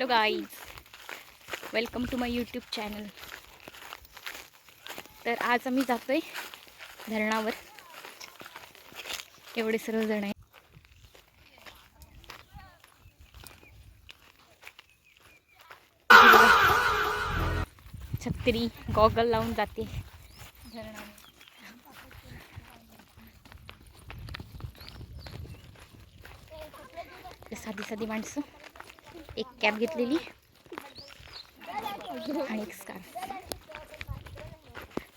Hello guys, welcome to my YouTube channel. तर आज आम्ही जातोय धरणावर. एवढे सर्वजण आहे. छत्री गॉगल लावून जाते धरणावर. साधी साधी माणसं, एक कॅब घेतलेली आणि एक स्कार्फ.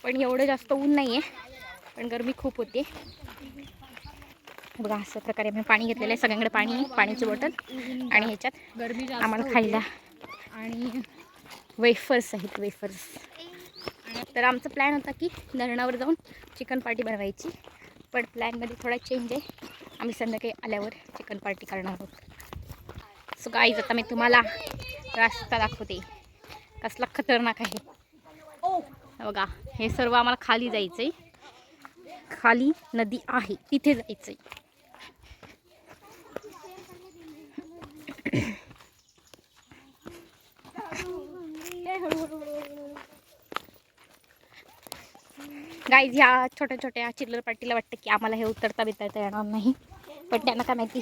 पण एवढं जास्त ऊन नाही आहे, पण गरमी खूप होते. बघा अशा प्रकारे आम्ही पाणी घेतलेलं आहे. सगळ्यांकडे पाणी आहे, पाण्याची बॉटल आणि ह्याच्यात गरमी आम्हाला खायला आणि वेफर्स आहेत, वेफर्स. तर आमचा प्लॅन होता की धरणावर जाऊन चिकन पार्टी बनवायची, पण प्लॅनमध्ये थोडा चेंज आहे. आम्ही संध्याकाळी आल्यावर चिकन पार्टी करणार आहोत. सो गाईज, आता मी तुम्हाला रस्ता दाखवते, कसला खतरनाक आहे बघा. हे सर्व आम्हाला खाली जायचं आहे. खाली नदी आहे, तिथे जायचं आहे. गाईज, ह्या छोट्या छोट्या चिल्लर पार्टीला वाटतं की आम्हाला हे उतरता बितरता येणार नाही, पण त्यांना काय माहिती,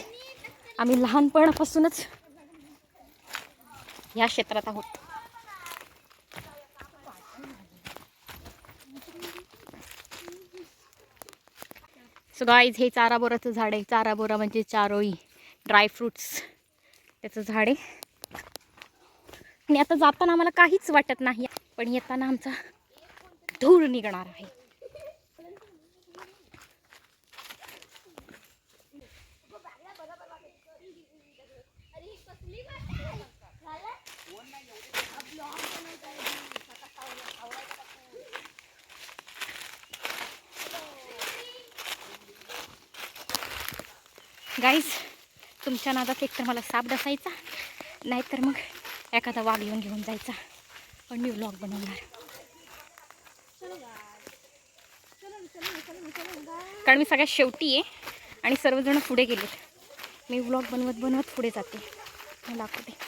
आम्ही लहानपणापासूनच ह्या क्षेत्रात आहोत. सो गाईज, हे चाराबोराचं झाड आहे. चाराबोरा म्हणजे चारोळी, ड्रायफ्रूट्स, त्याचं झाड आहे. आणि आता जाताना आम्हाला काहीच वाटत नाही, पण येताना आमचा धूर निघणार आहे. गाईज, तुमच्या नादात एकतर मला साप डसायचा, नाहीतर मग एखादा वाघ येऊन घेऊन जायचा. पण मी व्लॉग बनवणार, कारण मी सगळ्यात शेवटी आहे आणि सर्वजण पुढे गेलेत. मी व्लॉग बनवत बनवत पुढे जाते. मला दाखवते.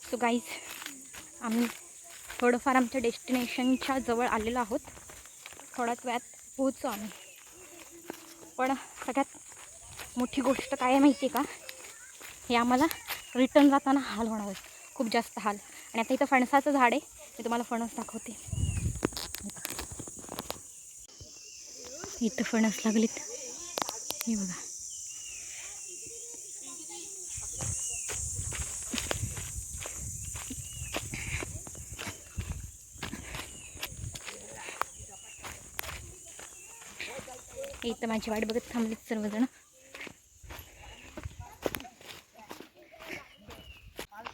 सो गाईज, आम्ही थोडंफार आमच्या डेस्टिनेशनच्या जवळ आलेलो आहोत. थोड्याच वेळात पोहोचू आम्ही. पण सगळ्यात मोठी गोष्ट काय आहे माहिती आहे का, हे आम्हाला रिटर्न जाताना हाल होणार आहे, खूप जास्त हाल. आणि आता इथं फणसाचं झाड आहे, मी तुम्हाला फणस दाखवते. इथं फणस लागलेत, हे बघा. इथं माझी वाट बघत थांबलीत सर्वजण.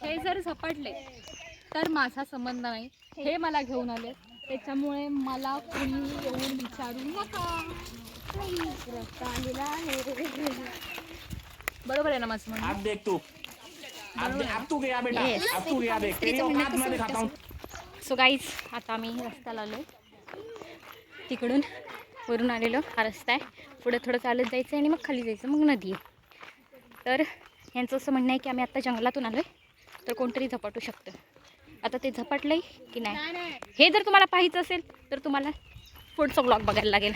हे जर झपाटले तर माझा संबंध नाही, हे मला घेऊन आले, त्याच्यामुळे मला कोणी येऊन विचारू नका. बरोबर आहे ना माझं म्हणणं? आप देख तू, अब तू गया बेटा, अब तू गया देख, तेरी औकात मैं दिखाता हूं. सो गाईज, आता आम्ही रस्त्याला आलो आहे. तिकडून वरून आलेलो हा रस्ता आहे. पुढं थोडं चालत जायचं आणि मग खाली जायचं, मग नदी आहे. तर यांचं असं म्हणणं आहे की आम्ही आत्ता जंगलातून आलो आहे, तर कोणतरी झपाटू शकतं. आता ते झपाटलं आहे की नाही, हे जर तुम्हाला पाहायचं असेल तर तुम्हाला पुढचा ब्लॉग बघायला लागेल.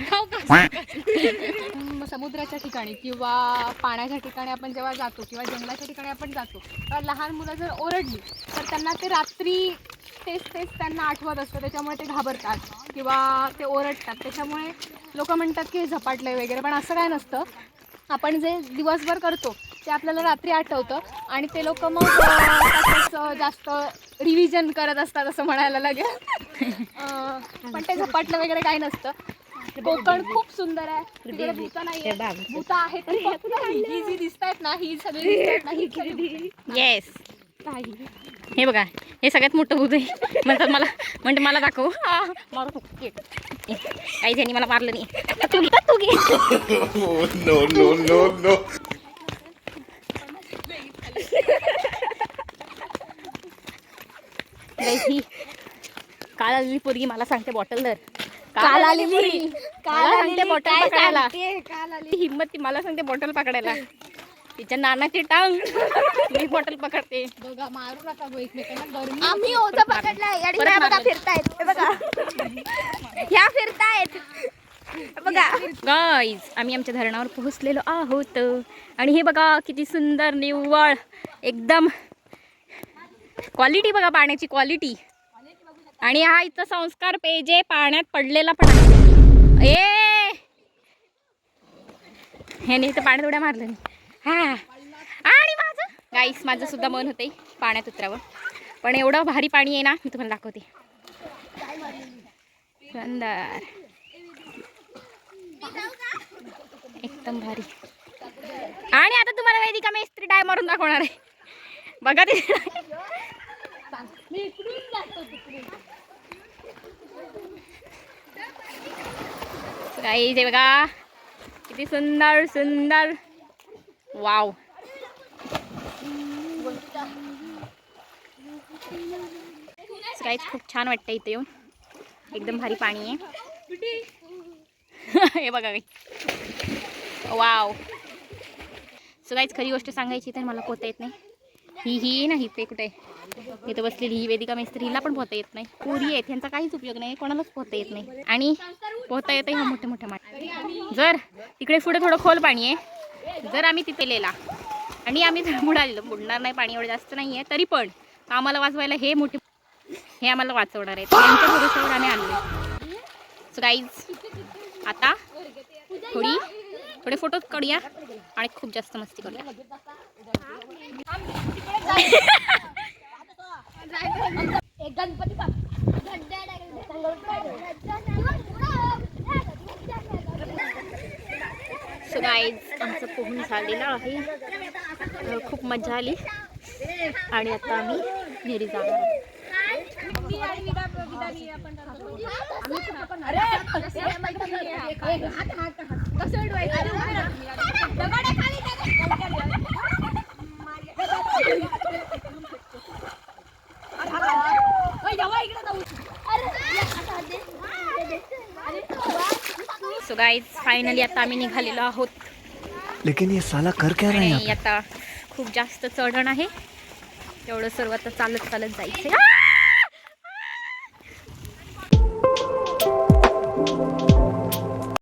समुद्राच्या ठिकाणी किंवा पाण्याच्या ठिकाणी आपण जेव्हा जातो किंवा जंगलाच्या ठिकाणी आपण जातो, तर लहान मुलं जर ओरडली तर त्यांना ते रात्री तेच त्यांना आठवत असतं, त्याच्यामुळे ते घाबरतात किंवा ते ओरडतात. त्याच्यामुळे लोक म्हणतात की हे झपाटलंय वगैरे, पण असं काय नसतं. आपण जे दिवसभर करतो ते आपल्याला रात्री आठवतं आणि ते लोक मग त्याचंच जास्त रिव्हिजन करत असतात असं म्हणायला लागेल. पण ते झपाटलं वगैरे काही नसतं. कोकण खूप सुंदर आहे. तिकडे भूत नाही, भूत आहेत ही जी दिसत आहेत ना, ही सगळी दिसत आहेत ना, ही येस. हे बघा, हे सगळ्यात मोठं भूत आहे. म्हणतात मला दाखव. मारू काही त्यांनी मला मारलं नाही. तू घे. No, no, no, no. ही काल आलेली पोरगी मला सांगते बॉटल धर. काल आलेली. मला सांगते बॉटल पकडायला. काल आली. ती हिम्मत ती मला सांगते बॉटल पकडायला. तिच्या नानाची टांग मी बॉटल पकडते. बघा मारू नका गो एकमेकांना. गरमी आम्ही ओझं पकडलंय आणि परत ह्या बघा मारलं. फिरतायत. हे बघा ह्या फिरतायत. बघा गाईज आम्ही आमच्या धरणावर पोहोचलेलो आहोत आणि हे बघा किती सुंदर निव्वळ एकदम क्वालिटी बघा पाण्याची क्वालिटी. आणि हा इथं संस्कार पेज आहे पाण्यात पडलेला पण आहे. ह्याने इथं पाण्यात उड्या मारलं नाही. हा आणि माझं सुद्धा मन होते पाण्यात उतरावं पण एवढं भारी पाणी आहे ना मी तुम्हाला दाखवते. सुंदर एकदम भारी. आणि आता तुम्हाला वेदिका मेस्त्री डाय मारून दाखवणार आहे. बघा ते काही ते बघा किती सुंदर सुंदर. वाव काहीच खूप छान वाटतं इथे येऊन. एकदम भारी पाणी आहे. हे बघा काही. वाव. सो गाईज खरी गोष्ट सांगायची तर मला पोहता येत नाही. ही नाही पे कुठे इथं बसलेली ही वेदिका मेस्त्री हिला पण पोहता येत नाही. पोरी आहेत त्यांचा काहीच उपयोग नाही. कोणालाच पोहता येत नाही. आणि पोहता येतं ह्या मोठ्या मोठ्या माठ. जर तिकडे पुढे थोडं खोल पाणी आहे जर आम्ही तिथे लिहिला आणि आम्ही बुडणार नाही. पाणी एवढं जास्त नाही आहे तरी पण आम्हाला वाचवायला हे आम्हाला वाचवणार आहे. त्यांच्या भरोश्यावर आम्ही आणले. सो गाईज आता थोडे फोटो काढूया आणि खूप जास्त मस्ती करूया. सो गाईज आमचं पोहून झालेलं आहे. खूप मजा आली आणि आता आम्ही घरी जाणार आहोत. सो गाईज फायनली आता आम्ही निघालेलो आहोत. लेकिन ये साला कर क्या रहा है यहाँ आणि आता खूप जास्त चढण आहे तेवढं सर्व आता चालत जायचं.